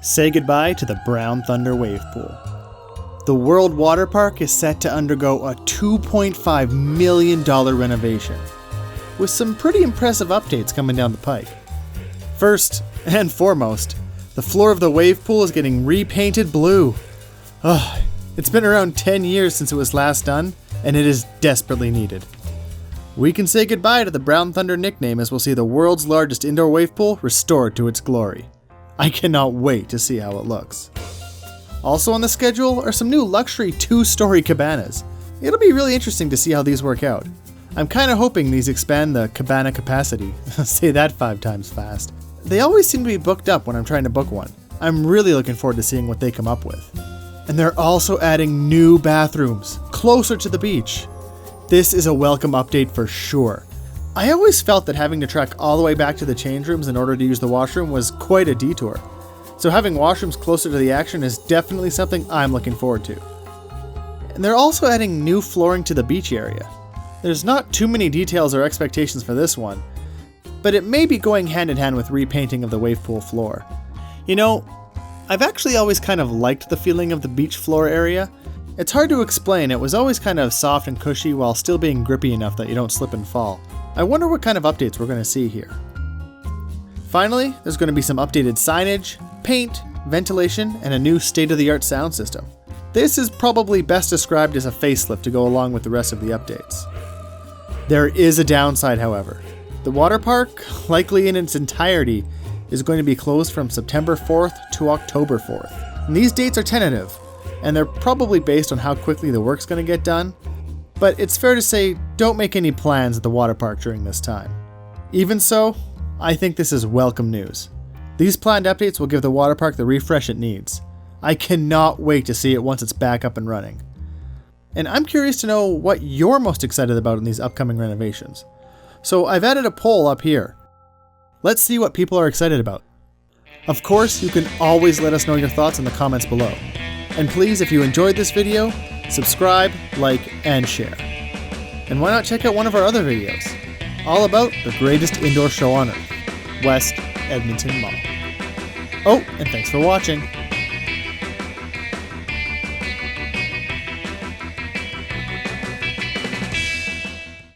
Say goodbye to the Brown Thunder Wave Pool. The World Waterpark is set to undergo a $2.5 million renovation, with some pretty impressive updates coming down the pike. First and foremost, the floor of the wave pool is getting repainted blue. It's been around 10 years since it was last done, and it is desperately needed. We can say goodbye to the Brown Thunder nickname as we'll see the world's largest indoor wave pool restored to its glory. I cannot wait to see how it looks. Also on the schedule are some new luxury 2-story cabanas. It'll be really interesting to see how these work out. I'm kinda hoping these expand the cabana capacity. Say that 5 times fast. They always seem to be booked up when I'm trying to book one. I'm really looking forward to seeing what they come up with. And they're also adding new bathrooms, closer to the beach. This is a welcome update for sure. I always felt that having to trek all the way back to the change rooms in order to use the washroom was quite a detour. So having washrooms closer to the action is definitely something I'm looking forward to. And they're also adding new flooring to the beach area. There's not too many details or expectations for this one, but it may be going hand in hand with repainting of the wave pool floor. You know, I've actually always kind of liked the feeling of the beach floor area. It's hard to explain, it was always kind of soft and cushy while still being grippy enough that you don't slip and fall. I wonder what kind of updates we're going to see here. Finally, there's going to be some updated signage, paint, ventilation, and a new state-of-the-art sound system. This is probably best described as a facelift to go along with the rest of the updates. There is a downside, however. The water park, likely in its entirety, is going to be closed from September 4th to October 4th. And these dates are tentative, and they're probably based on how quickly the work's going to get done, but it's fair to say don't make any plans at the water park during this time. Even so, I think this is welcome news. These planned updates will give the water park the refresh it needs. I cannot wait to see it once it's back up and running. And I'm curious to know what you're most excited about in these upcoming renovations. So I've added a poll up here. Let's see what people are excited about. Of course, you can always let us know your thoughts in the comments below. And please, if you enjoyed this video, subscribe, like, and share. And why not check out one of our other videos, all about the greatest indoor show on earth, West Edmonton Mall. Oh, and thanks for watching.